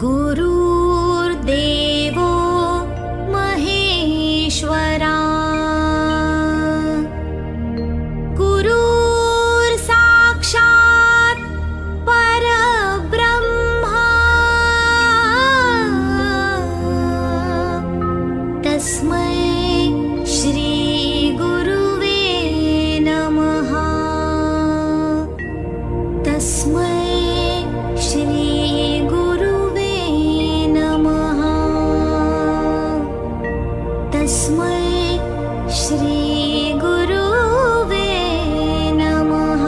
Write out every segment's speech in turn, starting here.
गुरुर्देवो महेश्वरा गुरुर्साक्षात् परब्रह्मा तस्मै श्री गुरुवे नमः। तस्मै श्री गुरुवे नमः। तस्मै श्री गुरुवे नमः।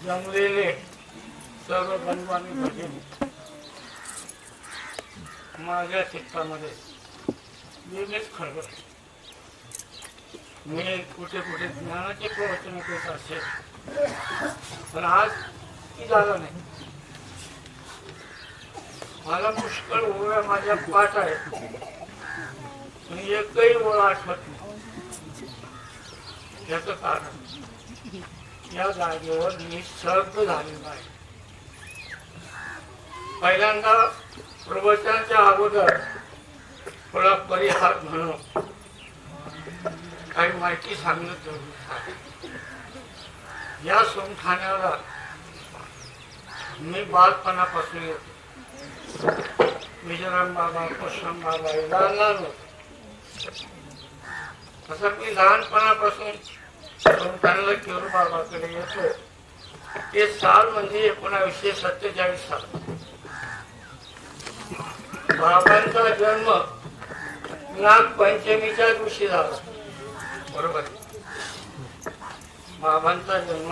जमलेले सर्व बंधवांनी भजन माझ्या चित्तामध्ये वेगळेच खळबळ. मी कुठे कुठे ज्ञानाचे प्रवचन करत असेल, पण आज ती झालं नाही. मला पुष्कळ ओव्या माझ्या पाठ आहेत, पण एकही ओळ आठवत नाही. याचं कारण या जागेवर निसर्ग झालेला आहे. पहिल्यांदा प्रवचनाच्या अगोदर थोडा परिहार म्हणून काही माहिती सांगणं जरुरी आहे. या सोमठाण्याला मी बालपणापासून येतो. विजयराम बाबा, कृष्ण बाबा लहान असं मी लहानपणापासून सोमठाण्याला केरू बाबाकडे येतो. ते साल म्हणजे 1947 साल. बाबांचा जन्म नागपंचमीच्या दिवशी झाला. बरोबर, बाबांचा जन्म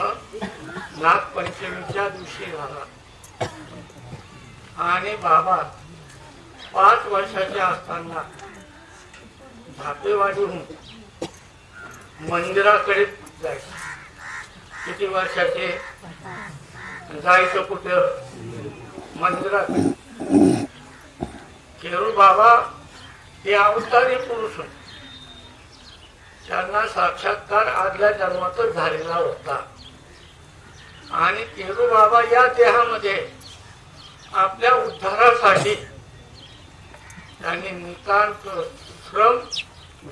नागपंचमीच्या दिवशी झाला. आणि बाबा 5 वर्षाचे असताना धापेवाडीहून मंदिराकडे जायचं. किती वर्षाचे जायचं कुठं? मंदिरात. केरू बाबा हे अवतारी पुरुष होते. त्यांना साक्षात्कार आदल्या जन्मातच झालेला होता आणि केरू बाबा या देहामध्ये आपल्या उद्धारासाठी त्यांनी नितांत श्रम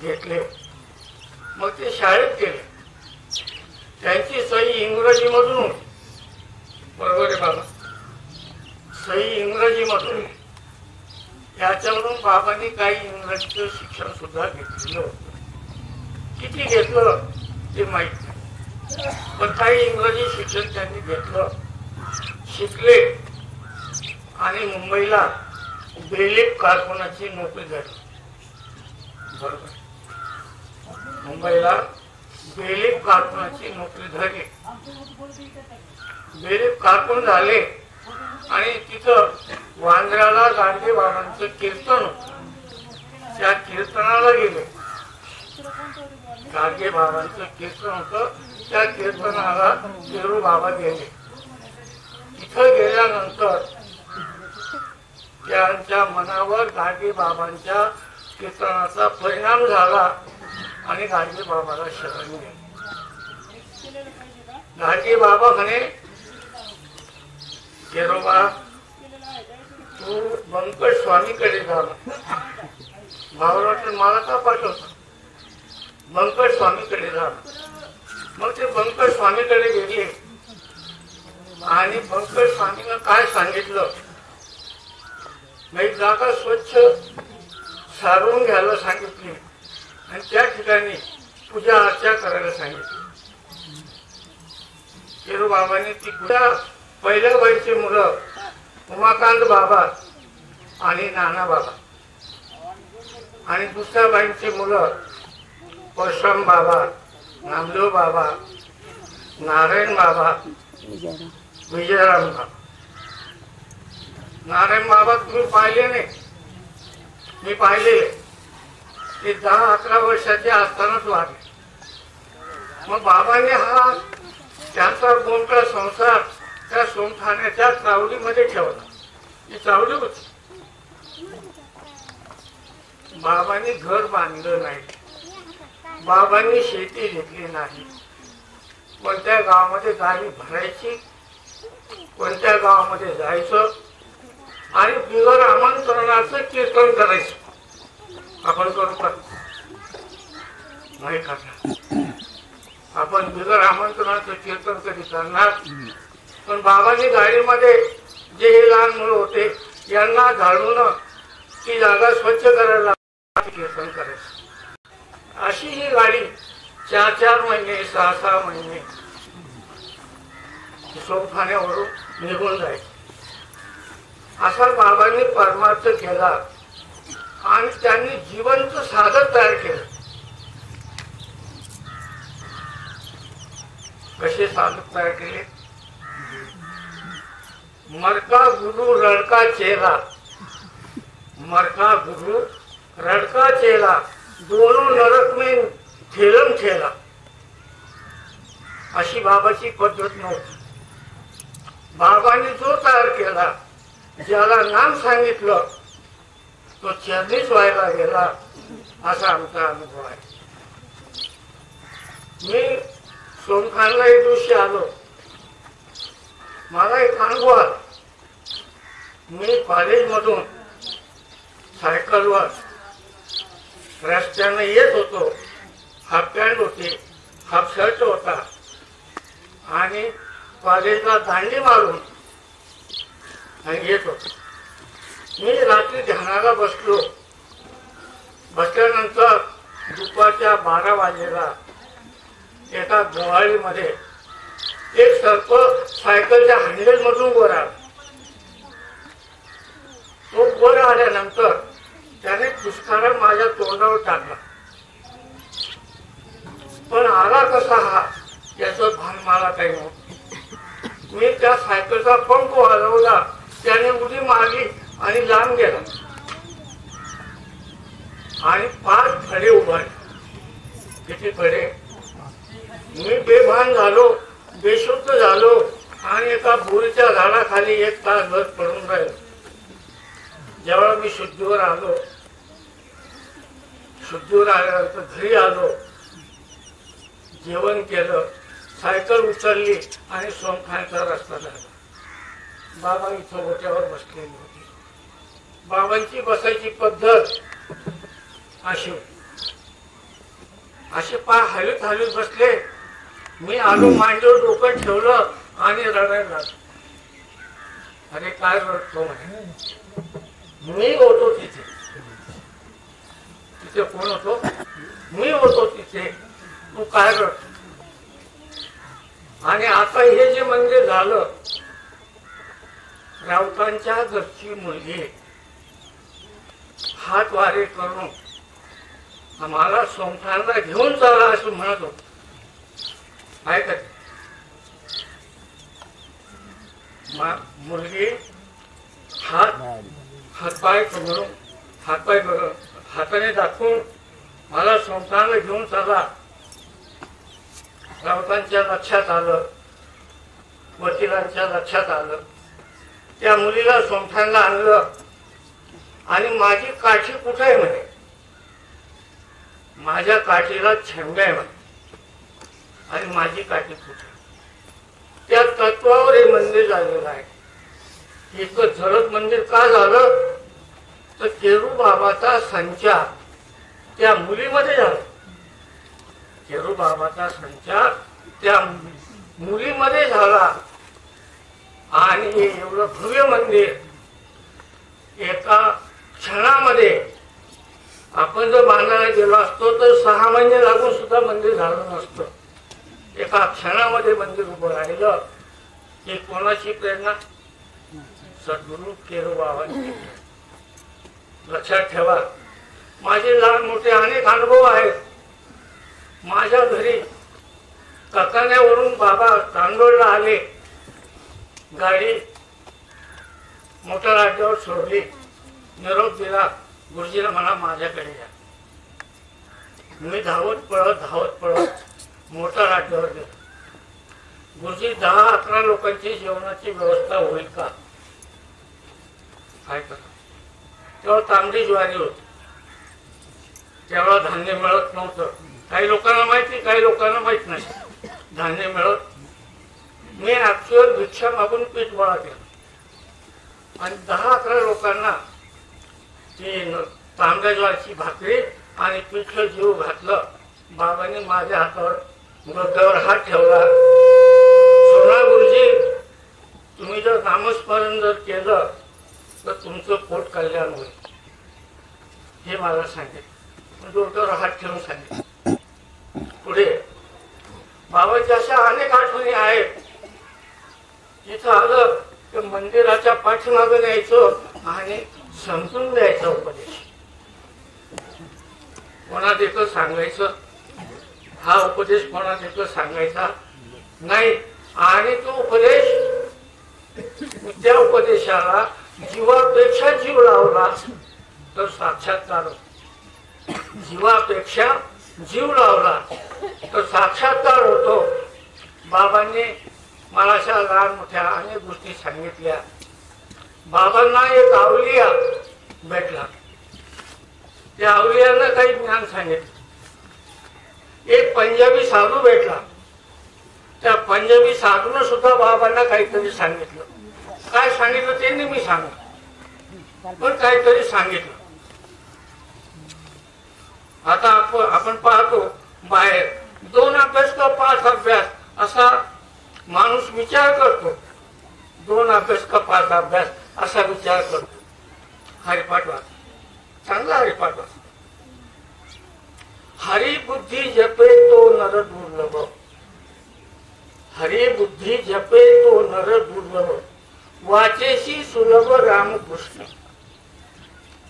घेतले. मग ते शाळेत गेले. त्यांची सही इंग्रजीमधून होती. बरोबर आहे बाबा, सही इंग्रजीमधून. याच्यावरून बाबांनी काही इंग्रजीचं शिक्षण सुद्धा घेतलेलं होतं. किती घेतलं ते माहित नाही, पण काही इंग्रजी शिक्षण त्यांनी घेतलं, शिकले आणि मुंबईला बेलीफ कारखान्याची नोकरी झाली. बरोबर, मुंबईला बेलीफ कारखान्याची नोकरी झाली. बेलीफ कारखान झाले आणि तिथं वांद्र्याला गाडगे बाबांचं कीर्तन होतं. त्या कीर्तनाला गेले. गाडगे बाबांचं कीर्तन होतं, त्या कीर्तनाला केरू बाबा गेले. तिथं गेल्यानंतर त्यांच्या मनावर गाडगे बाबांच्या कीर्तनाचा परिणाम झाला आणि गाडगे बाबाला शरण गेले. गाडगे बाबा म्हणे, केरोबा तू बंकट स्वामीकडे जा. भावराष्ट्र मला का पाठवतो? बंकट स्वामीकडे जा. मग ते बंकट स्वामीकडे गेले आणि बंकट स्वामीनं काय सांगितलं, एक जागा स्वच्छ सारवून घ्यायला सांगितली आणि त्या ठिकाणी पूजा अर्चा करायला सांगितली. केरू बाबांनी ती पूजा, पहिल्या बाईचे मुलं उमाकांत बाबा आणि नाना बाबा आणि दुसऱ्या बाईंची मुलं परशुराम बाबा, नामदेव बाबा, नारायण बाबा, विजयराम बाबा. नारायण बाबा तुम्ही पाहिले नाही, मी पाहिले. ते 10-11 वर्षाचे असतानाच वाढले. मग बाबांनी हा त्यांचा मोठा संसार त्या सोमठाण्याच्या चावडीमध्ये ठेवला. ही चावडी होती. बाबांनी घर बांधलं नाही, बाबांनी शेती घेतली नाही. कोणत्या गावामध्ये गाडी भरायची, कोणत्या गावामध्ये जायचं आणि बिगर आमंत्रणाचं कीर्तन करायचं. आपण करू का? नाही करणार. आपण बिगर आमंत्रणाचं कीर्तन कधी करणार? पण बाबांनी गाडीमध्ये जे हे लहान मुलं होते यांना घालून ती जागा स्वच्छ करायला कीर्तन करायचं. अशी ही गाडी 4-4 महिने 6-6 महिने सोमखान्यावरून निघून जायची. असा बाबांनी परमार्थ केला आणि त्यांनी जिवंत साधक तयार केलं. कसे साधक तयार केले? मरका गुरु रडका चेला, मरका गुरु रडका चेला, दोनों नरक में ठेलम ठेला. अशी बाबाची पद्धत नव्हती. बाबांनी जो तयार केला, ज्याला नाम सांगितलं तो चरणीच व्हायला गेला, असा आमचा अनुभव आहे. मी सोमखानला एक दिवशी आलो. मला एक अनुभव आला. मी कॉलेजमधून सायकलवर रस्त्याने येत होतो. हाफ पॅन्ट होती, हाफ शर्ट होता आणि कॉलेजला दांडी मारून येत होतो. मी रात्री ध्यानाला बसलो. बसल्यानंतर दुपारच्या 12 वाजेला एका गव्हाळीमध्ये एक सर्प सायकलच्या हँडल मधून वर आला. तो वर आल्यानंतर त्याने पुष्कारा माझ्या तोंडावर टाकला. पण आला कसा हा याचं भान मला काही नव्हतं. मी त्या सायकलचा पंप हलवला, त्याने उडी मारली आणि लांब गेला आणि 5 फडे उभारले. किती फडे? मी बेभान झालो, बेशुद्ध झालो आणि एका बोरीच्या झाडाखाली 1 तासभर पडून राहिलो. जेव्हा मी शुद्धीवर आलो, शुद्धीवर आल्यानंतर घरी आलो, जेवण केलं, सायकल उचलली आणि सोमखानचा रस्ता झाला. बाबा इथं ओट्यावर बसलेली होती. बाबांची बसायची पद्धत अशी होती. असे पाय हलत हलत बसले. मी आलो, मांडीवर डोकं ठेवलं आणि रडायला लागलो. अरे काय रडतो म्हणे. मी होतो तिथे. तिथे कोण होतो? मी होतो तिथे. तू काय रडतो? आणि आता हे जे मंदिर झालं, राऊतांच्या घरची मुलगी हात वारे करून आम्हाला सोमठाणला घेऊन चला असं म्हणत होत. ऐकत मुलगी हातपाय करून हाताने दाखवून मला सोमठाणला घेऊन चला. राऊतांच्या लक्षात आलं, वकिलांच्या लक्षात आलं. त्या मुलीला सोमठाणला आणलं आणि माझी काठी कुठे आहे म्हणे. माझ्या काठीला छंड आहे म्हणे आणि माझी काठी कुठे. त्या तत्वावर हे मंदिर झालेलं आहे. इतकं झडप मंदिर का झालं तर केरू बाबाचा संचार त्या मुलीमध्ये झाला. केरू बाबाचा संचार त्या मुलीमध्ये झाला आणि हे एवढं भव्य मंदिर एका क्षणामध्ये आपण जर बांधायला गेलो असतो तर 6 महिने लागून सुद्धा मंदिर झालं नसतं. एका क्षणामध्ये मंदिर उभं राहिलं. ही कोणाची प्रेरणा? सद्गुरू केरू बाबांची. लक्षात ठेवा, माझे लहान मोठे अनेक अनुभव आहेत. माझ्या घरी ककाण्यावरून बाबा तांदोळला आले. गाडी मोटर अड्ड्यावर सोडली, निरोप दिला. गुरुजीला म्हणा माझ्याकडे या. मी धावत पळत मोटर अड्ड्यावर गेलो. गुरुजी 10-11 लोकांची जेवणाची व्यवस्था होईल का? काय करा. तेव्हा तांबडी ज्वारी होती. तेव्हा धान्य मिळत नव्हतं. काही लोकांना माहिती, काही लोकांना माहित नाही. धान्य मिळत. मी ऍक्च्युअल भिक्षा मागून पीठ गोळा केलं आणि 10-11 लोकांना ती तांबड्या ज्वारीची भाकरी आणि पीठ जीव घातलं. बाबांनी माझ्या हातावर डोक्यावर हात ठेवला. सोना गुरुजी, तुम्ही जर नामस्मरण जर केलं तर तुमचं पोट कल्याण होईल, हे मला सांगितलं. डोक्यावर हात ठेवून सांगितलं. पुढे बाबाच्या अशा अनेक आठवणी आहेत. इथं आलं तर मंदिराच्या पाठीमागं न्यायचं आणि समजून द्यायचा उपदेश. कोणात एकं सांगायचं, हा उपदेश कोणात एकं सांगायचा नाही. आणि तो उपदेश, त्या उपदेशाला जीवापेक्षा जीव लावला तर साक्षात्कार होतो. जीवापेक्षा जीव लावला तर साक्षात्कार होतो. बाबांनी मला अशा लहान मोठ्या अनेक गोष्टी सांगितल्या. बाबांना एक अवलिया भेटला. त्या अवलियानं काही ज्ञान सांगितलं. एक पंजाबी साधू भेटला. त्या पंजाबी साधूनं सुद्धा बाबांना काहीतरी सांगितलं. काय सांगितलं ते मी सांगतो, पण काहीतरी सांगितलं. आता आपण पाहतो बाहेर 2 अभ्यास का 5 अभ्यास असा माणूस विचार करतो. 2 अभ्यास का 5 अभ्यास असा विचार करतो. हरिपाठ वाच, चांगला हरिपाठ वाच. हरि बुद्धी जपे तो नर दुर्लभ. हरि बुद्धी जपे तो नर दुर्लभ. वाचेशी सुलभ रामकृष्ण.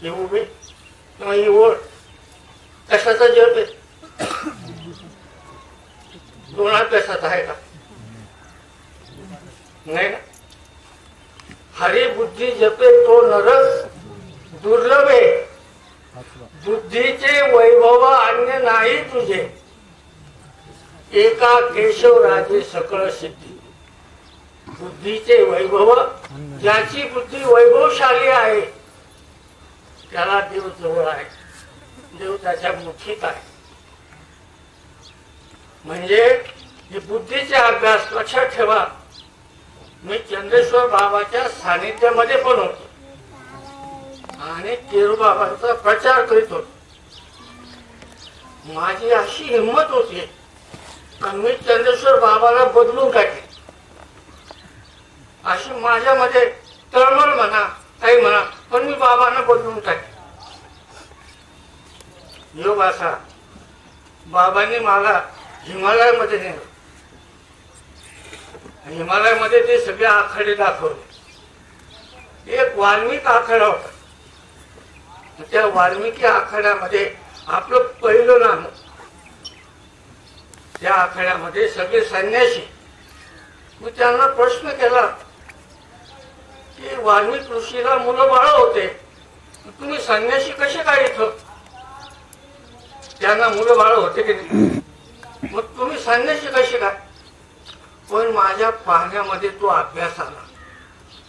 ही उभी किंवा ही ओळ कशाचा जप आहे? 2 अभ्यासाचा आहे का? नाही ना. हरि बुद्धी जपे तो नर दुर्लभ आहे. बुद्धीचे वैभव अन्य नाही तुझे. एका केशव राजे सकळ सिद्धी. बुद्धीचे वैभव, ज्याची बुद्धी वैभवशाली आहे त्याला देव जवळ आहे, देव त्याच्या मुठीत आहे. म्हणजे हे बुद्धीचा अभ्यास लक्षात ठेवा. मी चंद्रेश्वर बाबाच्या सानिध्यामध्ये पण होतो आणि केरू बाबांचा प्रचार करीत होतो. माझी अशी हिंमत होती की मी चंद्रेश्वर बाबाला बदलून टाकेन, अशी माझ्यामध्ये तळमळ म्हणा काही म्हणा, पण मी बाबांना बदलून टाकेन. योग असा बाबांनी मला हिमालयामध्ये नेलं. हिमालयामध्ये ते सगळे आखाडे दाखवले. एक वाल्मिक आखाडा होता. त्या वाल्मिकी आखाड्यामध्ये आपलं पहिलं नाम. त्या आखाड्यामध्ये सगळे संन्यासी. मी त्यांना प्रश्न केला की वाल्मिक ऋषीला मुलं बाळ होते, तुम्ही संन्यासी कसे काय इथं? त्यांना मुलं बाळ होते की नाही, मग तुम्ही संन्यासी कसे काय? पण माझ्या पाहण्यामध्ये तो अभ्यास आला.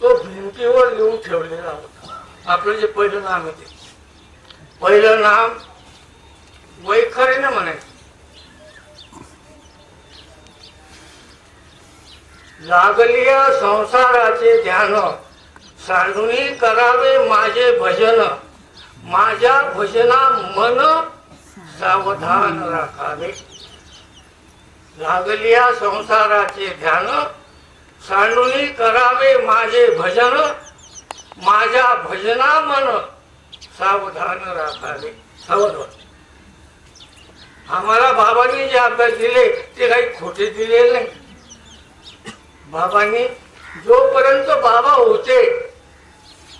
तो भिंतीवर लिहून ठेवलेला होता. आपलं जे पहिलं नाम आहे ते पहिलं नाम वैखरीने म्हणायचं. लागलिया संसाराचे ध्यान, सांडूनी करावे माझे भजन, माझ्या भजना मन सावधान राखावे. लागलिया संसाराचे ध्यान, सांडूनी करावे माझे भजन, माझ्या भजना मन सावधान राखावे. सावधान. आम्हाला बाबांनी जे अभ्यास दिले ते काही खोटे दिलेले नाही. बाबांनी जोपर्यंत बाबा होते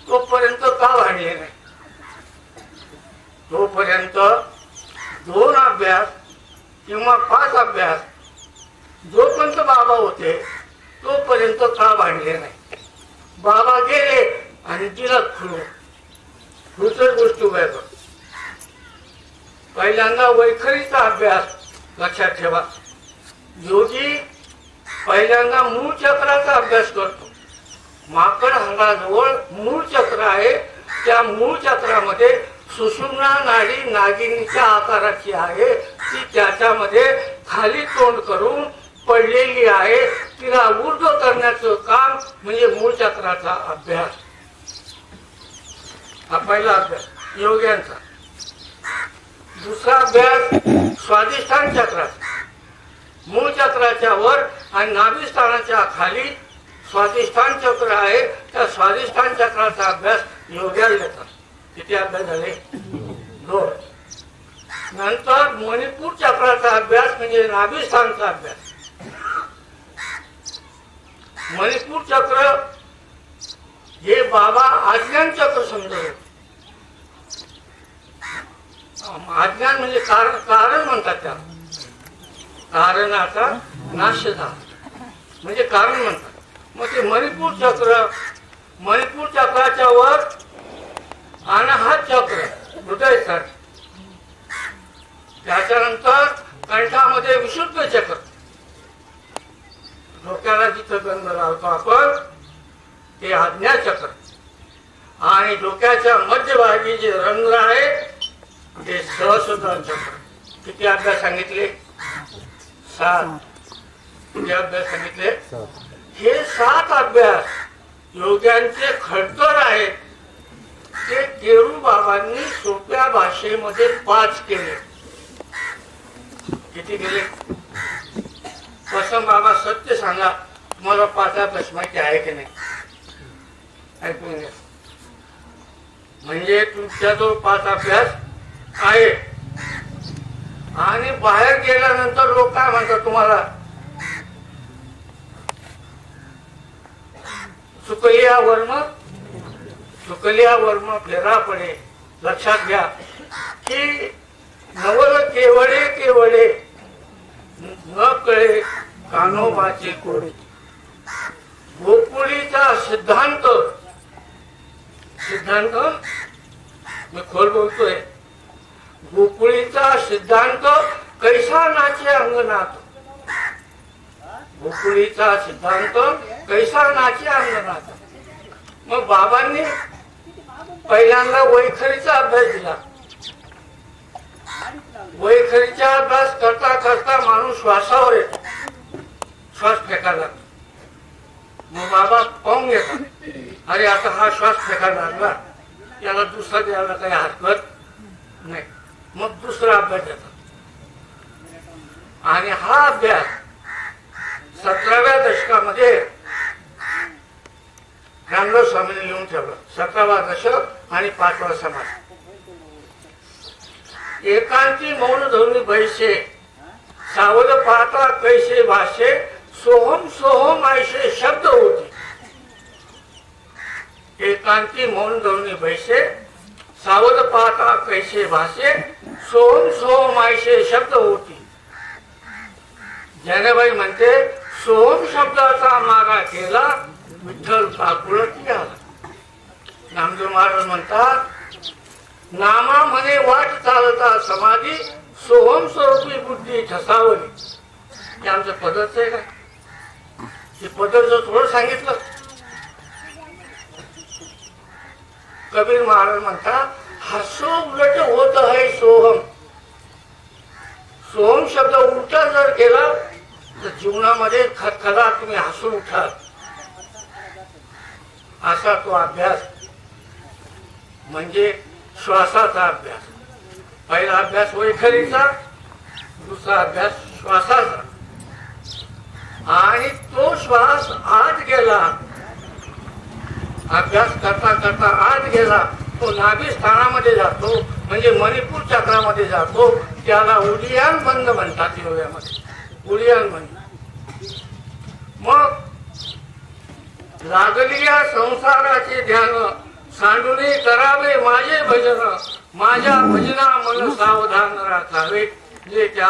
तोपर्यंत का वाढले नाही. तोपर्यंत 2 अभ्यास किंवा 5 अभ्यास जोपर्यंत बाबा होते तोपर्यंत का वाढले नाही. बाबा गेले आणि तिला खुचर गोष्टी उभ्या कर. पहिल्यांदा वैखरीचा अभ्यास लक्षात ठेवा. योगी पहिल्यांदा मूळ चक्राचा अभ्यास करतो. माकड हाडाजवळ मूळ चक्र आहे. त्या मूळ चक्रामध्ये सुषुम्ना नाडी नागिनीच्या आकाराची आहे. ती त्याच्यामध्ये खाली तोंड करून पडलेली आहे. तिला ऊर्ध्व करण्याचं काम म्हणजे मूळ चक्राचा अभ्यास. हा पहिला अभ्यास योग्यांचा. दुसरा अभ्यास स्वाधिष्ठान चक्राचा. मूळ चक्राच्या वर आणि नाभिस्थानाच्या खाली स्वाधिष्ठान चक्र आहे. त्या स्वाधिष्ठान चक्राचा अभ्यास योग्याला देतात. किती अभ्यास झाले? 2. नंतर मणिपूर चक्राचा अभ्यास म्हणजे नाभिस्थानचा अभ्यास. मणिपूर चक्र हे बाबा आज्ञान चक्र समजत. आज्ञान म्हणजे कारण म्हणतात त्याला. कारणाचा नाश झाला म्हणजे कारण म्हणतात. मग ते मणिपूर चक्र, मणिपूर चक्राच्या वर अनाहत चक्र हृदय चक्र. त्याच्यानंतर कंठामध्ये विशुद्ध चक्र. डोक्याला जिथं गंध लावतो आपण ते आज्ञा चक्र. आणि डोक्याच्या मध्यभागी जे रंध्र आहे ते सहस्त्रधार चक्र. किती अभ्यास सांगितले? 7. किती अभ्यास सांगितले? हे 7 अभ्यास योग्यांचे खडतर आहेत. ते केरू बाबांनी सोप्या भाषेमध्ये 5 केले. किती केले? कसं बाबा सत्य सांगा, मला 5 अभ्यास माहिती आहे की नाही? ऐकून घ्या. म्हणजे तुमच्याजवळ 5 अभ्यास आहे. आणि बाहेर गेल्यानंतर लोक काय म्हणतात तुम्हाला? सुकलिया वर्म फेरा पडे. लक्षात घ्या की नवल केवळे केवळे न कळे कान्होबाचे कोडे. गोकुळीचा सिद्धांत मी खोल बोलतोय. गोकुळीचा सिद्धांत कैसा नाचे अंगणात. गोकुळीचा सिद्धांत कैसा नाचे अंगणात. मग बाबांनी पहिल्यांदा वैखरीचा अभ्यास दिला. वैखरीचा अभ्यास करता करता माणूस श्वासावर येतो, श्वास फेकायला लागतो. मग बाबा पाहून घेतात, अरे आता हा श्वास फेकायला लागला, याला दुसरा द्यायला काही हरकत नाही. मग दुसरा अभ्यास देतात. आणि हा अभ्यास 17व्या दशकामध्ये रामदास स्वामींनी लिहून ठेवला. 17वा दशक आणि 5वा समाज. एकांती मौन धरुनी बैसे, सावध पाहता कैसे भाषे, सोहम सोहम ऐसे शब्द होती. एकांती मौन धरुनी बैसे, सावध पाहता कैसे भाषे, सोहम सोहम ऐसे शब्द होती. जनाबाई म्हणते, सोहम शब्दाचा मागा केला, विठ्ठल पाकुळती आला. नामदेव महाराज म्हणतात, नामा म्हणे वाट चालता समाधी, सोहम स्वरूपी बुद्धी ठसावली. हे आमचं पदच आहे का? हे पदच थोडं सांगितलं. कबीर महाराज म्हणतात, हसो उलट होत आहे सोहम. सोहम शब्द उलटा जर केला तर जीवनामध्ये खदखदा तुम्ही हसून उठाल. असा तो अभ्यास म्हणजे श्वासाचा अभ्यास. पहिला अभ्यास वैखरीचा, दुसरा अभ्यास श्वासाचा. आणि तो श्वास आत गेला, अभ्यास करता करता आत गेला, तो नाभी स्थानामध्ये जातो, म्हणजे मणिपूर चक्रामध्ये जातो. त्याला उडियान बंद म्हणतात योगामध्ये, उडियान बंद. मग लागली या संसाराचे ध्यान, सांडुनी करावे माझे भजन, माझ्या भजना मन सावधान राखावे. जे त्या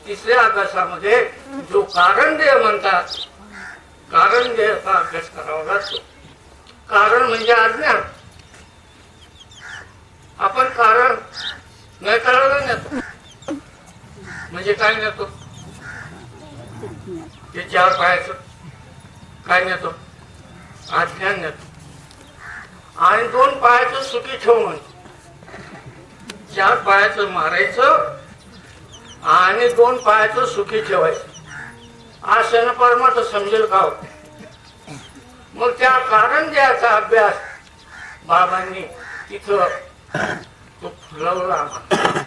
तिसऱ्या अभ्यासामध्ये जो कारण देह म्हणतात, कारण देहाचा अभ्यास करावा लागतो. कारण म्हणजे अज्ञान. आपण कारण नाही करायला नेतो, म्हणजे काय नेतो? ते 4 पायाचं काय नेतो? अज्ञान नेतो. आणि 2 पायाचं सुखी ठेव म्हणतो. 4 पायाचं मारायचं आणि 2 पायाचं सुखी ठेवायचं. असं परमार्थ समजेल का? मग त्या कारण द्यायचा अभ्यास बाबांनी तिथं तो फुलवला आम्हाला.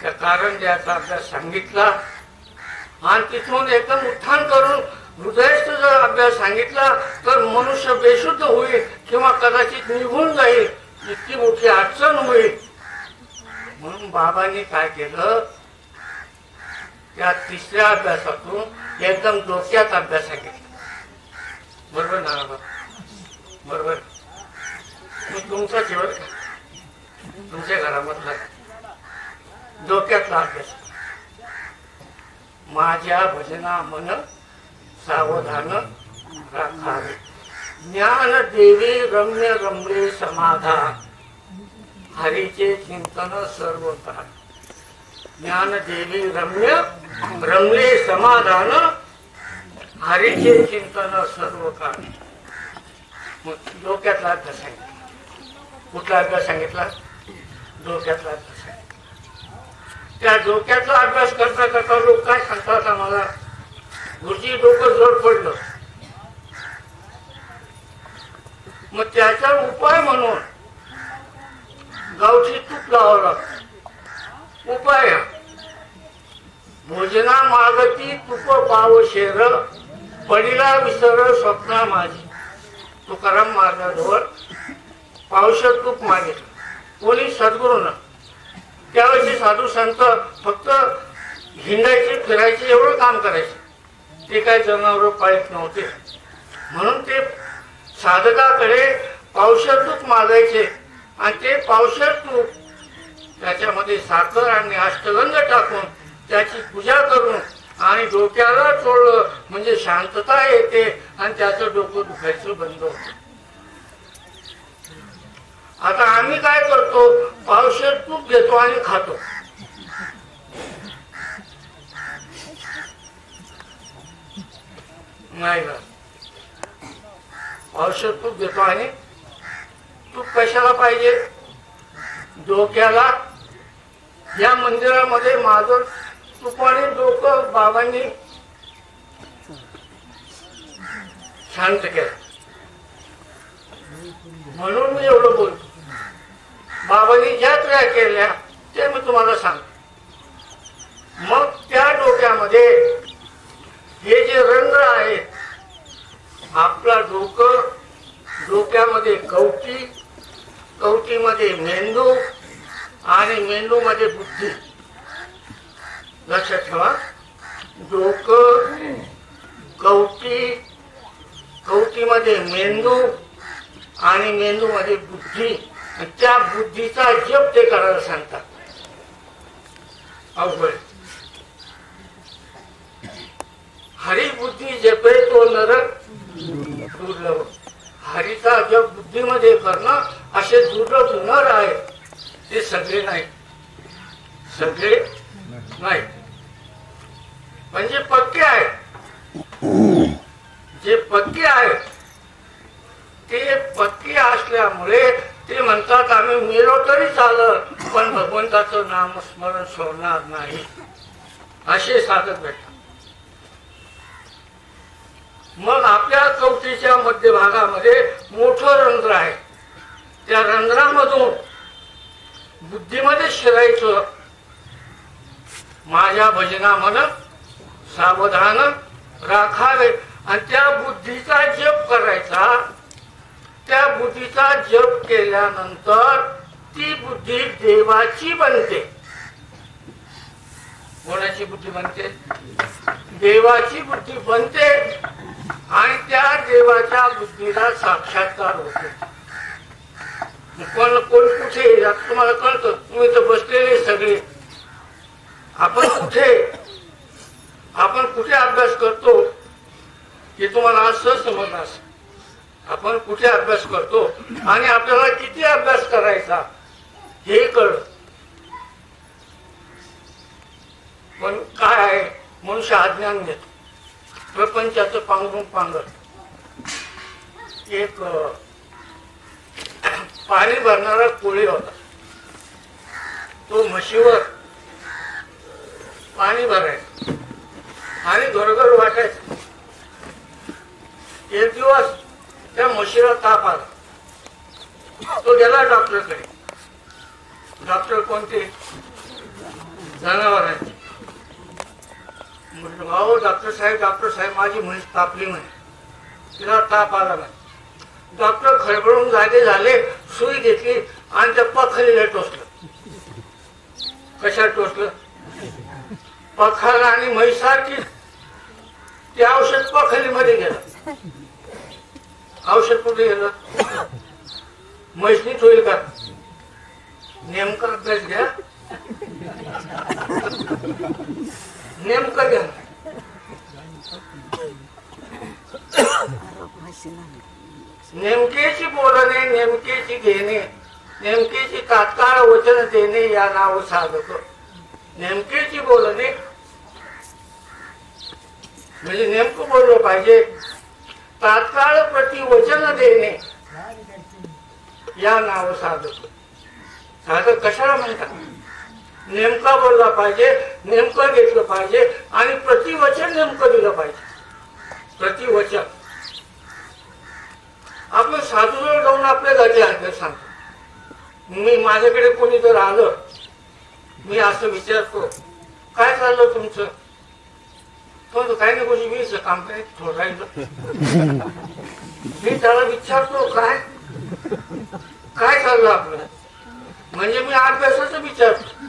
त्या कारण द्यायचा अभ्यास सांगितला आणि तिथून एकदम उत्थान करून हृदयस्थ जर अभ्यास सांगितला तर मनुष्य बेशुद्ध होईल किंवा कदाचित निघून जाईल, इतकी मोठी अडचण होईल. म्हणून बाबांनी काय केलं, त्या तिसऱ्या अभ्यासातून एकदम डोक्यात अभ्यास सांगितला. बरोबर ना? बरोबर. मी तुमचा जीवन का तुमच्या घरामधला डोक्यातला अभ्यास. माझ्या भजना मन सावधान राखावे, ज्ञान देवी रम्य रमले समाधान, हरीचे चिंतन सर्व काळ. ज्ञान देवी रम्य रमले समाधान, हरीचे चिंतन सर्व काळ. मग डोक्यातला अभ्यास सांगितला. कुठला अभ्यास सांगितला? डोक्यातला अभ्यास सांगितला. त्या डोक्यातला अभ्यास करता करता लोक काय सांगतात आम्हाला, गुरुजी डोकं जड पडलं. मग त्याचा उपाय म्हणून गावठी तूप लावावं लागतं. उपाय भोजना मागती तुप पाव शेर, पडिला विसर स्वप्ना माझी. तुकाराम महाराजांजवळ पावशेर तूप मागितलं कोणी, सद्गुरूंना. त्यावेळेस साधू संत फक्त हिंडायचे फिरायचे एवढं काम करायचे. ते काय जनावर पाळत नव्हते. म्हणून ते साधकाकडे पावशेर तूप मागायचे आणि ते पावशेर तूप त्याच्यामध्ये साखर आणि अष्टगंध टाकून त्याची पूजा करून आणि डोक्याला चोळलं म्हणजे शांतता येते आणि त्याचं डोकं दुखायचं बंद होतं. आता आम्ही काय करतो, पावशेर तूप घेतो आणि खातो. नाही का? पावशेर तूप घेतो आणि तूप कशाला पाहिजे? डोक्याला या मंदिरामध्ये माझं तुपाने डोकं बाबांनी शांत केलं, म्हणून मी एवढं बोलतो. बाबांनी ज्या क्रिया केल्या ते मी तुम्हाला सांगतो. मग त्या डोक्यामध्ये हे जे रंध्र आहेत, आपला डोक्यामध्ये कवटी, कवटीमध्ये मेंदू आणि मेंदूमध्ये बुद्धी. लक्षात ठेवा, डोकं, कवटी, कवटीमध्ये मेंदू आणि मेंदूमध्ये बुद्धी. त्या बुद्धीचा जप ते करायला सांगतात. अवघड. हरी बुद्धी जपे तो नरक दुर्लभ. हरीचा जप बुद्धीमध्ये करणं असे दुर्लभ नर आहे, ते सगळे नाही, सगळे नाही. म्हणजे पक्के आहेत. जे पक्के आहेत ते पक्के असल्यामुळे ते म्हणतात आम्ही मेलो तरी चालत, पण भगवंताचं नामस्मरण सोडणार नाही, असे साधक भेटतात. मग आपल्या कवटीच्या मध्यभागामध्ये मोठं रंध्र आहे. त्या रंध्रामधून बुद्धीमध्ये शिरायचं. माझ्या भजना मन सावधान राखावे, आणि त्या बुद्धीचा जप करायचा. त्या बुद्धीचा जप केल्यानंतर ती बुद्धी देवाची बनते. कोणाची बुद्धी बनते? देवाची बुद्धी बनते. आणि त्या देवाच्या बुद्धीला साक्षात्कार होतो. कोण कुठे तुम्हाला कळतं? तुम्ही तर बसलेले सगळे. आपण कुठे अभ्यास करतो हे तुम्हाला असं समजणार. आपण कुठे अभ्यास करतो आणि आपल्याला किती अभ्यास करायचा हे कळत. पण काय आहे, मनुष्य अज्ञान घेतो. प्रपंचाचं पांघरून पांघर. एक पाणी भरणारा कोळी होता. तो म्हशीवर पाणी भरायचं आणि घरोघर वाटायचं. एक दिवस त्या म्हशीला ताप आला. तो गेला डॉक्टरकडे. डॉक्टर कोणते? जनावरांचे. म्हटलं भाऊ डॉक्टर साहेब माझी म्हैस तापली म्हणे, तिला ताप आला नाही. डॉक्टर खळबळून जागे झाले, सुई घेतली आणि त्या पखालीला टोचलं. कशात टोचलं? पखाला. आणि म्हैसारखी ते औषध पखालीमध्ये गेलं. औषध कुठे गेलं? म्हैसनीच होईल का? नेमका अभ्यास घ्या, नेमकं घ्या. नेमकेची बोलणे, नेमकेची घेणे, नेमकेची तात्काळ वचन देणे या नाव साधक. नेमकेची बोलणे म्हणजे नेमकं बोललं पाहिजे. तात्काळ प्रतिवचन देणे या नाव साधक. साधक कशाला म्हणतात? नेमका बोलला पाहिजे, नेमकं घेतलं पाहिजे आणि प्रतिवचन नेमकं दिलं पाहिजे. प्रतिवचन. आपण साधूजवळ जाऊन आपल्या घरचे अभ्यास सांगतो. मी माझ्याकडे कोणी जर आलं, मी असं विचारतो काय चाललं तुमचं? तो काय नाही गोष्टी वीस काम काय थोडं राहिलं. मी त्याला विचारतो काय काय चाललं आपलं, म्हणजे मी अभ्यासाचं विचारतो.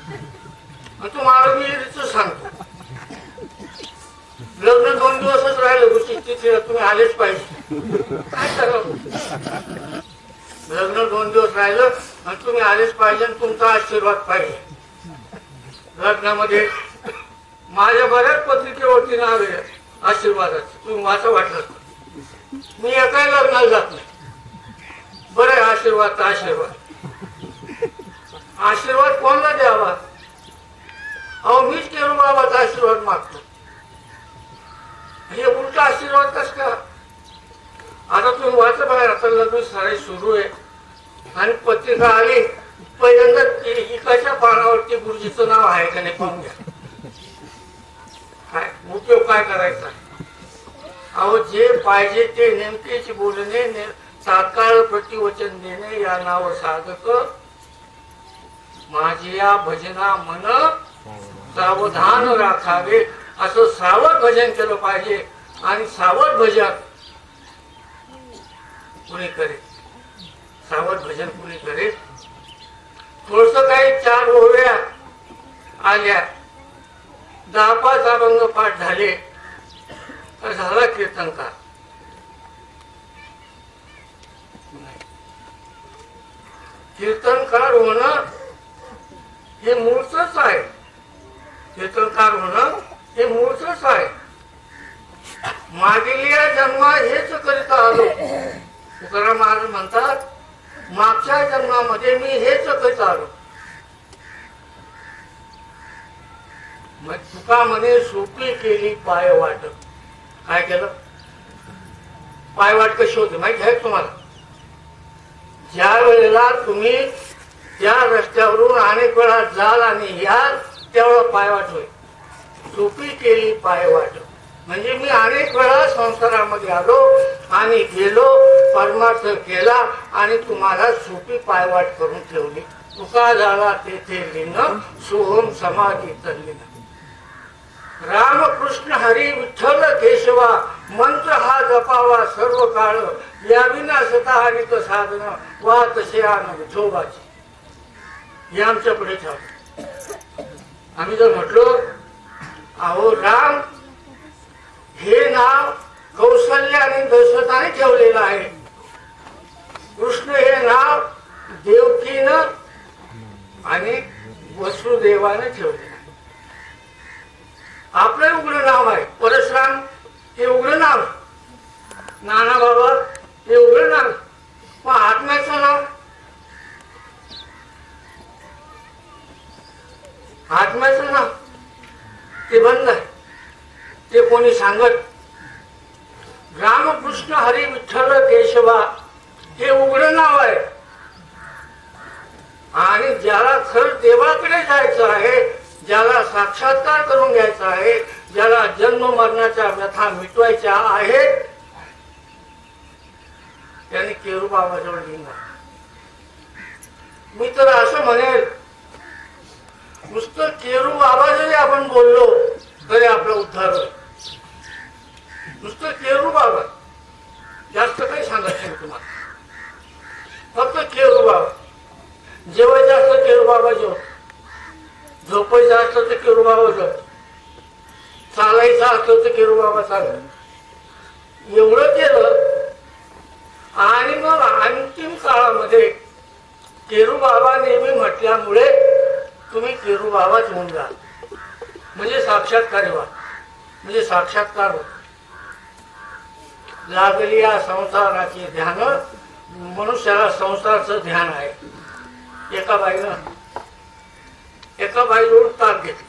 तू मला मी सांगतो लग्न 2 दिवसच राहिलं गोष्टी तिथे तुम्ही आलेच पाहिजे. काय करावं? लग्न 2 दिवस राहिलं आणि तुम्ही आलेच पाहिजे आणि तुमचा आशीर्वाद पाहिजे. लग्नामध्ये माझ्या बऱ्याच पत्रिकेवरती नाव आहे आशीर्वादाचं. तुम्ही वाचा वाटलं. मी एकाही लग्नाला जात नाही. बरं आशीर्वाद आशीर्वाद. आशीर्वाद कोणाला द्यावा? अहो मीच केलो बाबाचा आशीर्वाद मागतो. हे उलटा आशीर्वाद कस का? आता तुम्ही वाचा बघा, आता लग्न सारे सुरू आहे आणि पत्रिका आली. पहिल्यांदा इकाच्या पानावरती गुरुजीचं नाव आहे का नाही पाहून घ्या. काय उपयोग काय करायचा? अहो जे पाहिजे ते नेमकेच बोलणे, तात्काळ प्रतिवचन देणे, या नाव साधक माझी या भजना मन सावधान राखावे, असं सावध भजन केलं पाहिजे. आणि सावध भजन कुणी करेल, सावध भजन कुणी करेल. थोडस काही 4 ओव्या आल्या, 10-5 अभंग पाठ झाले तर झाला कीर्तनकार. कीर्तनकार होणं हे मूळच आहे. कीर्तनकार होणं हे मूळच आहे. मागील जन्मा हेच करीत आलो. तुकाराम महाराज म्हणतात, मागच्या जन्मामध्ये मी हेच करीत आलो. मग तुका म्हणे सोपी केली पायवाट. काय केलं? पायवाट कशी होती माहिती आहे तुम्हाला? ज्या वेळेला तुम्ही त्या रस्त्यावरून अनेक वेळा जाल आणि याल त्यावेळेला पायवाट होईल. सोपी केली पायवाट म्हणजे मी अनेक वेळा संसारामध्ये आलो आणि गेलो, परमार्थ केला आणि तुम्हाला सोपी पायवाट करून ठेवली. तुका झाला तेथे लिंग, सोहम समाधी तल्लीन. राम कृष्ण हरी विठ्ठल केशवा, मंत्र हा जपावा सर्व काळ. या विनाशता हरित साधन, वा तसे आन विठोबाची. हे आमच्या पुढे ठेवलं. आम्ही जर म्हटलो अहो राम हे नाव कौशल्य आणि दशरथाने ठेवलेलं आहे, कृष्ण हे नाव देवकीनं आणि वसुदेवाने ठेवलेलं आहे. आपलं उघडं नाव आहे परशुराम, हे उघडं नाव. नाना बाबा हे उघडं नाव. मग आत्म्याचं नाव, आत्म्याचं नाव ते बंद आहे. ते कोणी सांगत. रामकृष्ण हरी विठ्ठल केशवा हे उघडं नाव आहे. आणि ज्याला खरं देवाकडे जायचं आहे, ज्याला साक्षात्कार करून घ्यायचा आहे, ज्याला जन्म मरणाच्या व्यथा मिटवायच्या आहेत, त्यांनी केरू बाबाजवळ लिंग. मी तर असं म्हणेल, नुसतं केरू बाबा जरी आपण बोललो तरी आपला उद्धार होईल. नुसतं केरू बाबा, जास्त काही सांगत नाही तुम्हाला. फक्त केरू बाबा. जेवायचं असतं केरू बाबा जेव, झोपायचं असतं तर केरू बाबा झोप, चालायचं असतं तर केरू बाबा चालत. एवढं केलं आणि मग अंतिम काळामध्ये केरू बाबा नेहमी म्हटल्यामुळे तुम्ही केरू बाबाच होऊन जा. म्हणजे साक्षात्कार व्हा, म्हणजे साक्षात्कार होत. लागली या संसाराचे ध्यान, मनुष्याला संसाराचं ध्यान आहे. एका बाईजवळ ताक घेतलं.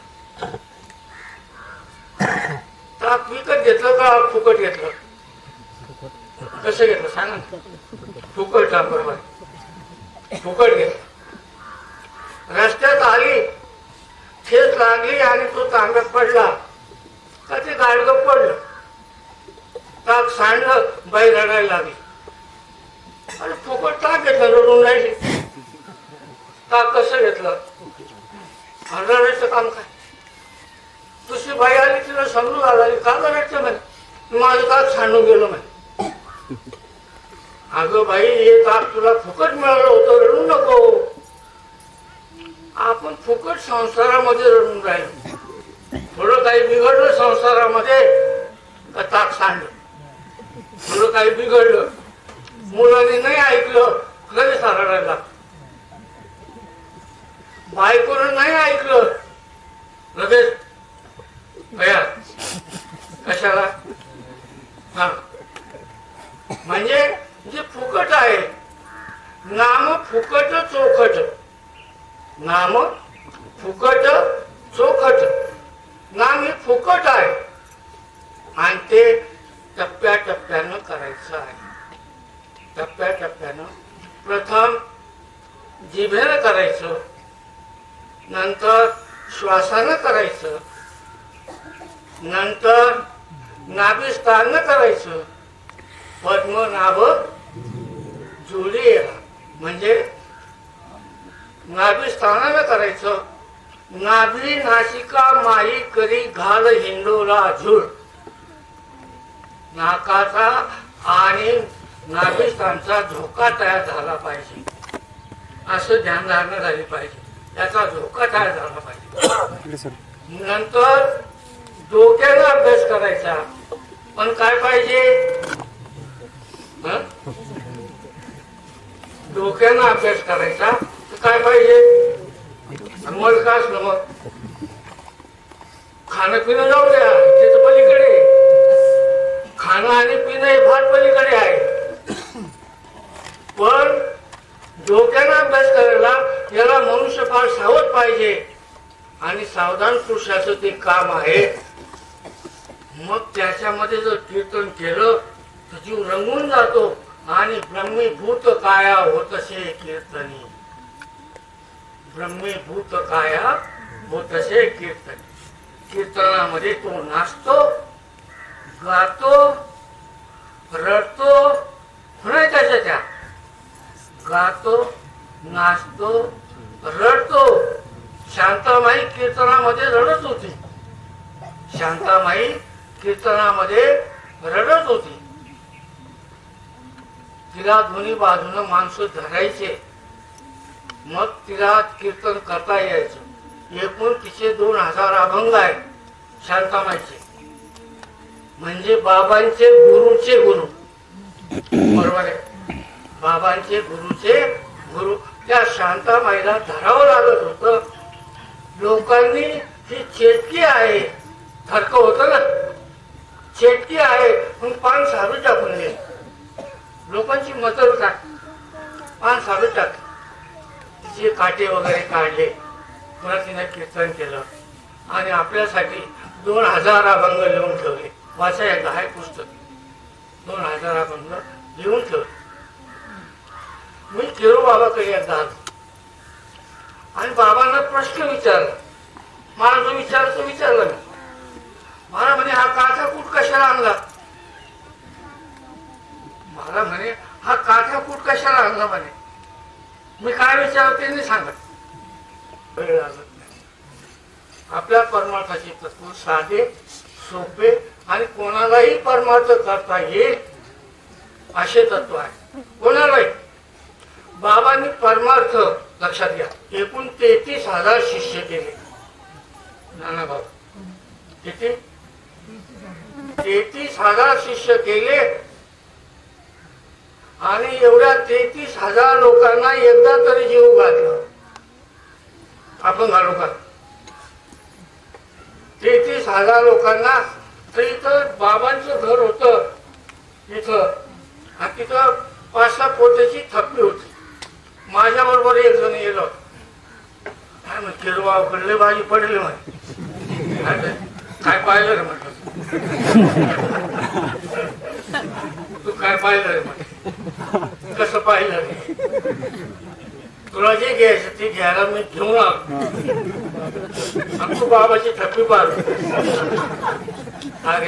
ताक विकत घेतलं का फुकट घेतलं? कसं घेतलं सांगा. फुकट ताक, बरोबर फुकट घेतलं. रस्त्यात आली, ठेच लागली आणि तो तांब्यात पडला का ते गाडगं पडलं. ताक सांडलं, बाई रडायला लागली. अरे फुकट ताक घेतलं, रडून राहिली. ताक कसं घेतलं? रडायचं काम काय? दुसरी बाई आली, तिला समजून आली, का रडायचं म्हणे? माझं ताक सांडून गेलं म्हणे. अगं बाई, हे ताक तुला फुकट मिळालं होतं, रडू नको. आपण फुकट संसारामध्ये रडून राहिलो. थोडं काही बिघडलं संसारामध्ये का ताक सांडलं. थोडं काही बिघडलं, मुलांनी नाही ऐकलं, लगेच रडायला. बायकोनं नाही ऐकलं, लगेच भया कशाला. हा म्हणजे जे फुकट आहे, नाम फुकट चोखट, नाम फुकट चोखट. नाम हे फुकट आहे आणि ते टप्प्याटप्प्यानं करायचं आहे. टप्प्याटप्प्यानं प्रथम जिभेनं करायचं. करायचं, नंतर श्वासानं करायचं, नंतर नाभिस्थानं करायचं. पद्मनाभ जुलिया म्हणजे नाभिस्थानानं करायचं. नाभी नासिका माई करी घाल हिंडोला झुळ. नाकाचा आणि नाभिस्थानचा झोका तयार झाला पाहिजे, असं ध्यान धारणा झाली पाहिजे. त्याचा झोका तयार झाला पाहिजे. नंतर डोक्याला अभ्यास करायचा. पण काय पाहिजे? डोक्यानं अभ्यास करायचा तर काय पाहिजे? मग काय असलं मग खाणं पिणं जाऊ द्या, त्याचं पलीकडे. खाणं आणि पिणं हे फार पलीकडे आहे. पण डोक्यानं अभ्यास करायला याला मनुष्य फार सावध पाहिजे. आणि सावधान पुरुषाचं ते काम आहे. मग त्याच्यामध्ये जर कीर्तन केलं तर जीव रंगून जातो. आणि ब्रह्मीभूत काया होतसे कीर्तनी. ब्रह्मीभूत काया होतसे कीर्तनी. कीर्तनामध्ये तो नाचतो, गातो, रडतो. नाही त्याच्या त्या गातो, नाचतो, रडतो. शांतामाई कीर्तनामध्ये रडत होती. शांतामाई कीर्तनामध्ये रडत होती. तिला दोन्ही बाजूनं माणसं धरायचे. मग तिला कीर्तन करता यायचं. एकूण तिचे 2000 अभंग आहेत शांतामाईचे. म्हणजे बाबांचे गुरुचे गुरु. बरोबर आहे. बाबांचे गुरुचे गुरु. त्या शांतामाईला धरावं लागत होतं. लोकांनी ही चेटकी आहे, थरक होत ना, चेटकी आहे पण पान सारू टाकून दे. लोकांची मतं काय, पान सारू टाक. तिचे काटे वगैरे काढले. पुन्हा तिने कीर्तन केलं आणि आपल्यासाठी 2000 अभंग लिहून ठेवले. वाचा एकदा, आहे पुस्तक. 2000 अभंग लिहून ठेवले. मी केरो बाबाकडे एकदा आलो आणि बाबांना प्रश्न विचारला. मला जो विचारला मी. मला म्हणे हा काथा कूट कशाला आणला? मला म्हणे हा काथा कूट कशाला आणला म्हणे. मी काय विचारलं ते नाही सांगत. वेळ लागत नाही. आपल्या परमार्थाचे तत्व साधे, सोपे आणि कोणालाही परमार्थ करता येईल असे तत्व आहे. कोणालाही. बाबांनी परमार्थ लक्षात घ्या. एकूण 33,000 शिष्य केले. नाना भाऊ किती? 33,000 शिष्य केले. आणि एवढ्या 33,000 लोकांना एकदा तरी जीव घातला. आपण घालू का? 33,000 लोकांना. तर इथं बाबांचं घर होतं इथं. आणि तिथं 5-6 पोत्याची थप्पी होती. माझ्या बरोबर एक जण गेलो. काय मग किरवाकडले भाजी पडली म्हणे. काय पाहिलं रे म्हटलं. तू काय पाहिलं रे म्हणे. कसं पाहिलं रे? तुला जे घ्यायचं ते घ्यायला मी घेऊन आलो. आणि तू बाबाची थप्पी पाहिलं. अरे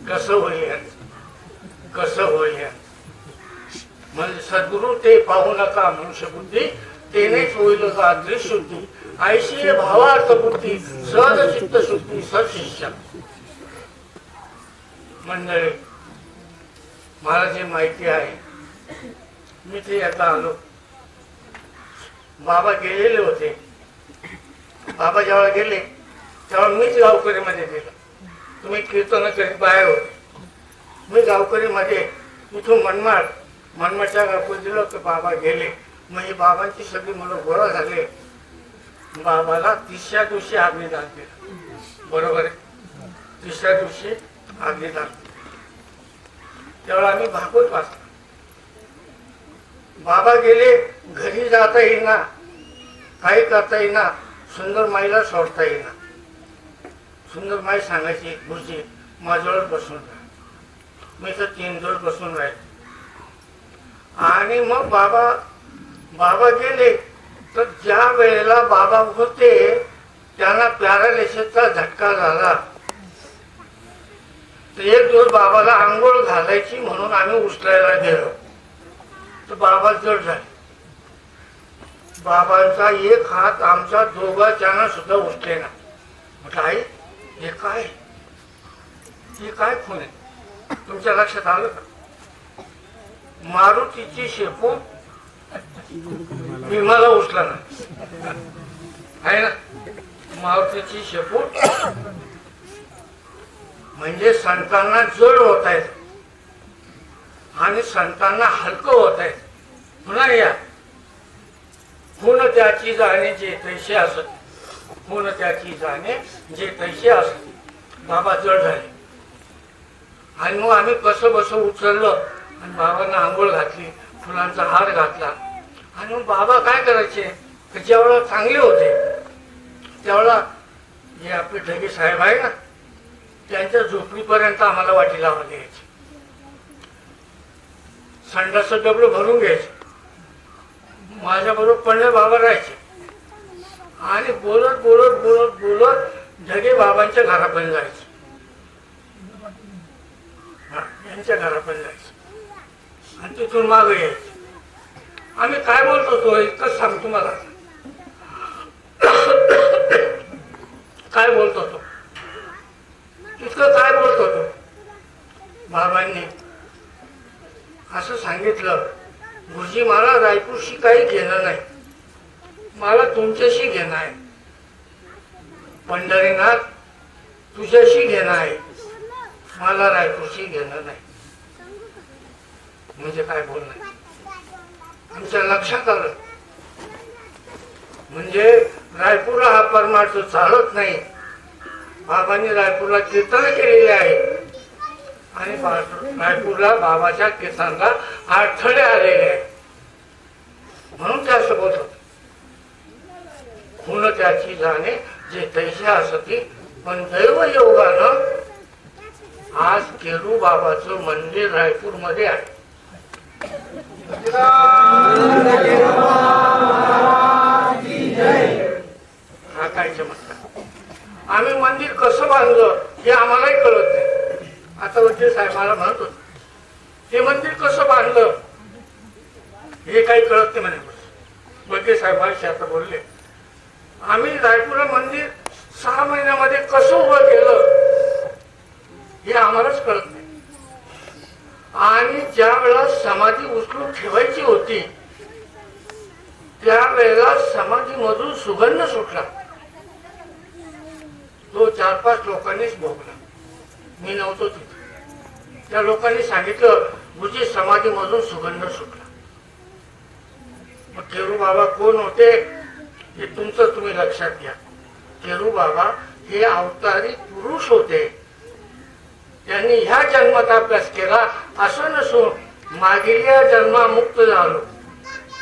कसं होईल, कसं होईल. म्हणजे सद्गुरु ते पाहू नका मनुष्यबुद्धी, तेनेच होईल का त्रिशुद्धी. ऐशी भावार्थ बुद्धी सहज चित्त शुद्धी सशिष्य. मंडळी, मला जे माहिती आहे मी ते आता आलो. बाबा गेलेले होते. बाबा जेव्हा गेले तेव्हा मीच गावकरीमध्ये गेलो. तुम्ही कीर्तन करीत बाहेर होते. मी गावकरीमध्ये इथून मनमाडच्या गावकरी दिलं की बाबा गेले. मग ही बाबांची सगळी मुलं गोळा झाले. बाबाला 3ऱ्या दिवशी अग्निदान केलं. बरोबर आहे. 3ऱ्या दिवशी अग्निदान. तेव्हा आम्ही भागवत वाचलो. बाबा गेले. घरी जाता येईना, काही करता येईना. सुंदर माईला सोडता येईना. सुंदर माई सांगायची, गुरुजी माझ्यावर बसून राहा. मी तर 3 दिवस बसून राहील. आणि मग बाबा बाबा गेले तर ज्या वेळेला बाबा होते त्यांना पॅरालिसिसचा झटका झाला. तर एक दिवस बाबाला आंघोळ घालायची म्हणून आम्ही उचलायला गेलो तर बाबा जड झाले. बाबांचा एक हात आमचा दोघांना सुद्धा उचलेना. म्हटलं आई हे काय खून आहे तुमच्या लक्षात आलं का? मारुतीची शेपू भीमाला उचला ना आहे ना. मारुतीची शेपू म्हणजे संतांना जड होत आहेत आणि संतांना हलकं होत आहेत. पुन्हा या खून त्याची जाणे जे तैसे असत, खून त्याची जाणे जे तैसे असत. बाबा जड झाले आणि मग आम्ही कसं बसं उचललं आणि बाबांना आंघोळ घातली, फुलांचा हार घातला. आणि मग बाबा काय करायचे की ज्यावेळेला चांगले होते त्यावेळेला जे आपले ढगे साहेब आहे ना त्यांच्या झोपडीपर्यंत आम्हाला वाटी लावायला यायची. संडासं डबलं भरून घ्यायचे, माझ्या बरोबर पडले बाबा राहायचे आणि बोलत बोलत बोलत बोलत ढगे बाबांच्या घरापर्यंत जायचे, यांच्या घरापर्यंत जायचे आणि तिथून मागे यायचे. आम्ही काय बोलतो तो इतकंच सांगतो मला काय बोलतो तो इतकं काय बोलतो तो. बाबांनी असं सांगितलं गुरुजी मला रायपूरशी काही घेणं नाही, मला तुमच्याशी घेणं आहे. पंढरीनाथ तुझ्याशी घेणं आहे, मला रायपूरशी घेणं नाही. म्हणजे काय बोलणं आमच्या लक्षात आलं. म्हणजे रायपूरला हा परमार्थ चालत नाही. बाबांनी रायपूरला कीर्तन केलेले आहे आणि रायपूरला बाबाच्या कीर्तनाला अडथळे आलेले आहे म्हणून ते असं बोलत होत. खून त्याची जाणे जे तैसे असती, पण दैव योगानं आज केरू बाबाचं मंदिर रायपूर मध्ये आहे. हा काय चमत्कार. आम्ही मंदिर कसं बांधलं हे आम्हालाही कळत नाही. आता वकील साहेब मला म्हणत होते ते मंदिर कसं बांधलं हे काही कळत नाही म्हणे. वकील साहेबांशी आता बोलले आम्ही रायपूरला मंदिर 6 महिन्यामध्ये कसं उभं केलं हे आम्हालाच कळत नाही. आणि ज्या वेळेला समाधी उचलून ठेवायची होती त्यावेळेला समाधीमधून सुगंध सुटला. तो 4-5 लोकांनीच भोगला, मी नव्हतो तिथे. त्या लोकांनी सांगितलं गुरुजी समाधीमधून सुगंध सुटला. मग केरू बाबा कोण होते हे तुमचं तुम्ही लक्षात घ्या. केरू बाबा हे अवतारी पुरुष होते. त्यांनी ह्या जन्मात अभ्यास केला असं नसून मागील जन्मा मुक्त झालो,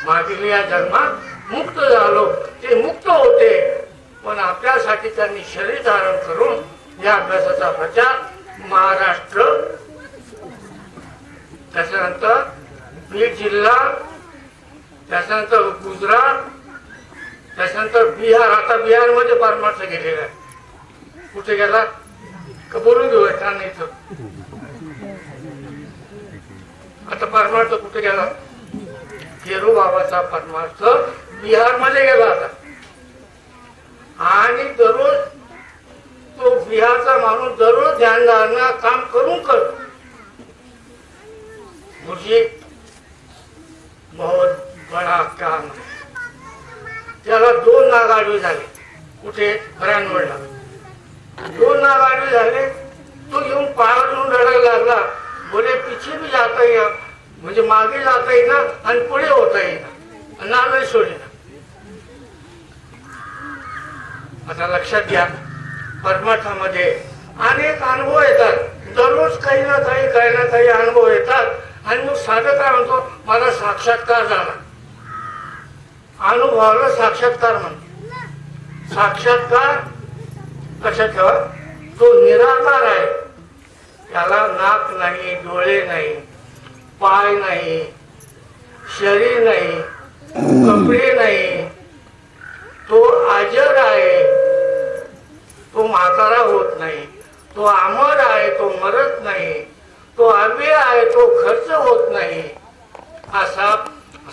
मागील जन्मात मुक्त झालो. ते मुक्त होते पण आपल्यासाठी त्यांनी शरीर धारण करून या अभ्यासाचा प्रचार महाराष्ट्र, त्याच्यानंतर बीड जिल्हा, त्याच्यानंतर गुजरात, त्याच्यानंतर बिहार. आता बिहारमध्ये परमार्थ गेलेला आहे. कुठे गेला का बोलून घेऊ नाही तर आता परमार्थ कुठे गेला. केरू बाबाचा परमार्थ बिहार मध्ये गेला आता. आणि दररोज तो बिहारचा माणूस दररोज ध्यान धारणा काम करून करतो. मुझे बहुत बडा काम. त्याला 2 नाग आडवे झाले. कुठे रानवडला 2 नाग आडवे झाले. तो येऊन पायावर येऊन रडायला लागला. बोले पिछे भी जाता येईल म्हणजे मागे जाता येईना आणि पुढे होता येईना, नागही सोडेना. आता लक्षात घ्या परमार्थामध्ये अनेक अनुभव येतात. दररोज काही ना काही अनुभव येतात. आणि मग साधक काय म्हणतो मला साक्षात्कार झाला. अनुभवाला साक्षात्कार म्हणतो. साक्षात्कार लक्षात ठेवा तो निराकार आहे. त्याला नाक नाही, डोळे नाही, पाय नाही, शरीर नाही, कपडे नाही, तो अजर आहे, तो म्हातारा होत नाही, तो अमर आहे, तो मरत नाही, तो अव्यय आहे, तो खर्च होत नाही, असा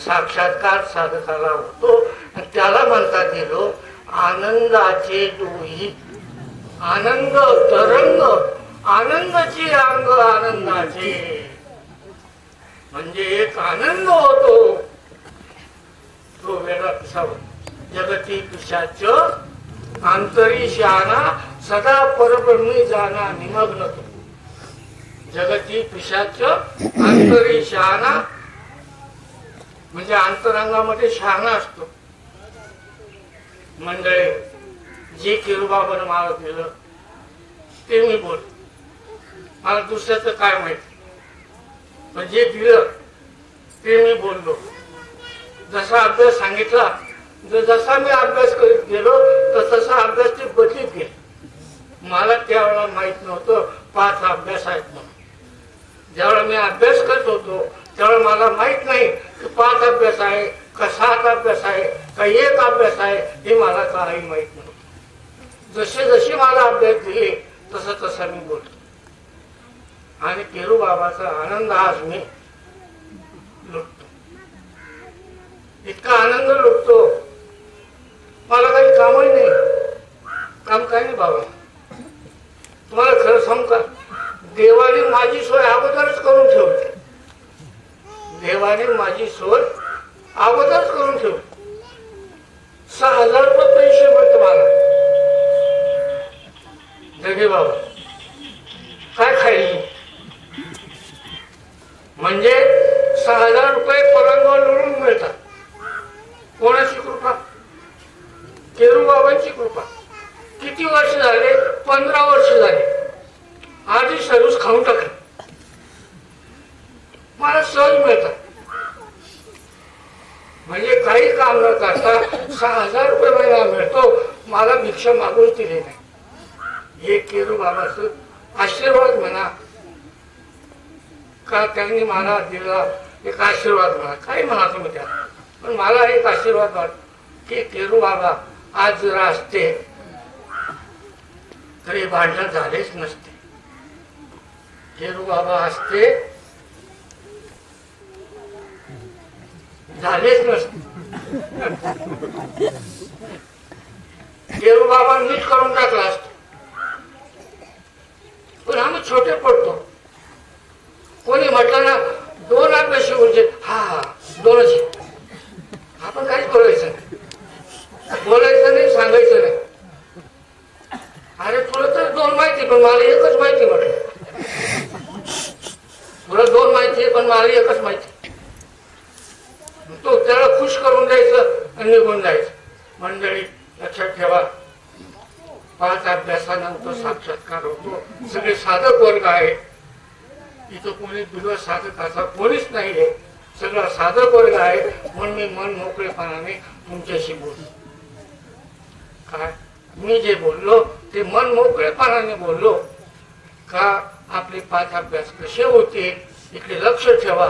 साक्षात्कार साधकाला होतो. त्याला म्हणतात हे लोक आनंदाचे डोही, आनंद तरंग, आनंदाची अंग आनंदाचे, म्हणजे एक आनंद होतो तो वेगळा कसावा. जगती पिशाच अंतरी शहाणा सदा परब्रह्मी जाना निमग्न तो. जगती पिशाच अंतरी शहाणा म्हणजे अंतरंगामध्ये शहाणा असतो. मंडळी, जे किरूबाबानं मला दिलं ते मी बोल, मला दुसऱ्याचं काय माहिती, पण जे दिलं ते मी बोललो. जसा अभ्यास सांगितला, जसा मी अभ्यास करीत गेलो तसा अभ्यास ते बदलीत गेले. मला त्यावेळेला माहित नव्हतं 5 अभ्यास आहेत म्हणून. ज्यावेळेला मी अभ्यास करत होतो त्यावेळेला मला माहित नाही की 5 अभ्यास आहे का 7 अभ्यास आहे का 1 अभ्यास आहे, हे मला काही माहित नव्हतं. जसे जसे मला अभ्यास दिले तसा मी बोलतो. आणि केरूबाबाचा आनंद आज मी लुटतो, इतका आनंद लुटतो. मला काही कामही नाही, काम काय नाही बाबा. तुम्हाला खरं सांगू का, देवाने माझी सोय अगोदरच करून ठेवली. देवाने माझी सोय अगोदरच करून ठेवली. 6,000 रुपये पैसे मिळत मला. जगे बाबा काय खायला, म्हणजे 6,000 रुपये पलंगावर लुळून मिळतात. कोणाची कृपा? केरूबाबांची कृपा. किती वर्ष झाले? 15 वर्ष झाले. आधी सर्वच खाऊन टाकले, मला सहज मिळतात. म्हणजे काही काम न करता 6,000 रुपये महिना मिळतो. मला भिक्षा मागून दिली नाही. हे केरूबाबाचं आशीर्वाद म्हणा का त्यांनी मला दिला एक आशीर्वाद म्हणा, काही म्हणा तुम्ही त्याला, पण मला एक आशीर्वाद वाटतो की केरूबाबा आज जर असते तरी भांडण झालेच नसते. केरूबाबा असते झालेच नसते. केरूबाबा नीट करून टाकला असतो. पण आम्ही छोटे पडतो. कोणी म्हटलं ना 2 अभ्यासी म्हणजे हा 2च, आपण काहीच बोलायचं नाही, बोलायचं नाही, सांगायचं नाही. अरे तुला तर 2 माहिती पण मला 1च माहिती म्हटलं. तुला 2 माहिती पण मला 1च माहिती. तो त्याला खुश करून द्यायचं आणि निघून जायचं. मंडळी लक्षात ठेवा, 5 अभ्यासानंतर साक्षात्कार होतो. सगळे साधक वर्ग आहे इथं, कोणी बिगर साधकाचा कोणीच नाहीये. सगळा साधक वर्ग आहे. म्हणून मी मन मोकळेपणाने तुमच्याशी बोललो. काय मी जे बोललो ते मन मोकळेपणाने बोललो का आपले 5 अभ्यास कसे होते इकडे लक्ष ठेवा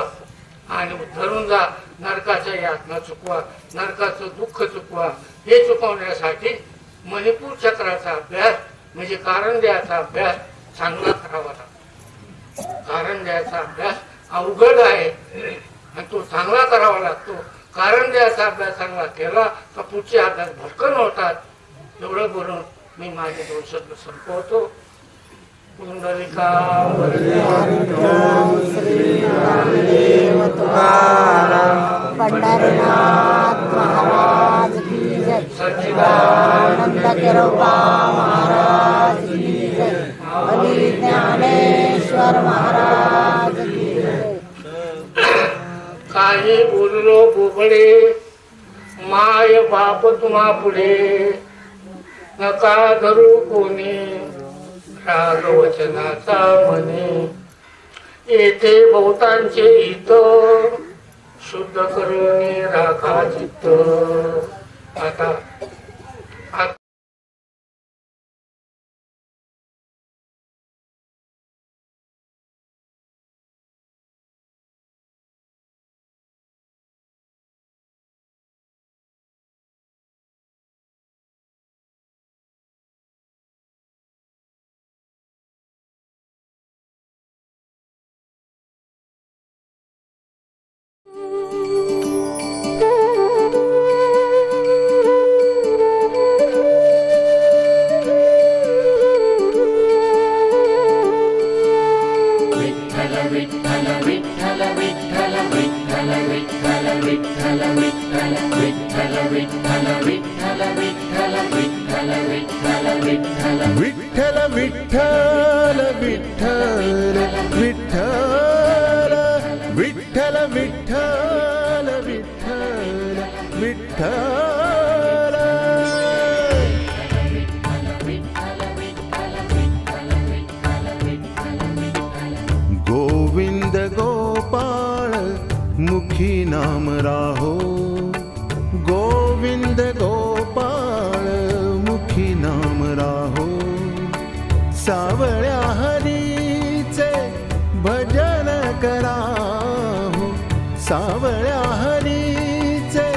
आणि धरून जा. नरकाच्या यातना चुकवा, नरकाचं दुःख चुकवा. हे चुकवण्यासाठी मणिपूर चक्राचा अभ्यास म्हणजे कारण द्यायचा अभ्यास चांगला करावा लागतो. कारण द्यायचा अभ्यास अवघड आहे आणि तो चांगला करावा लागतो. कारण द्यायचा अभ्यास चांगला केला तर पुढचे अभ्यास भटकन होतात. एवढं बोलून मी माझे 2 शब्द संपवतो. पुंडलिका पंढरनाथ महाराज की जय. सच्चिदानंद केरोबा महाराज की जय. अली ज्ञानेश्वर महाराज की जय. काही बोललो बोबडे, माय बाप तुम्हा पुढे, नका धरू कोणी राग वचनाचा म्हणे. येथे बहुतांचे हित, शुद्ध करून राखा चित्त. आता विठ्ठल विठ्ठल विठ्ठल विठ्ठल विठ्ठल विठ्ठल विठ्ठल विठ्ठल गोविंद गोपाळ मुखी नाम राहो गोविंद गोपाळ मुखी नाम राहो सावळ्या हरीचे भजन कराहो सावळ्या हरीचे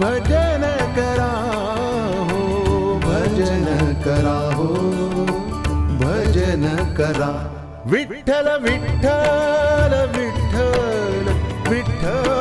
भजन कराहो भजन कराहो भजन करा विठ्ठल विठ्ठल विठ्ठल विठ्ठल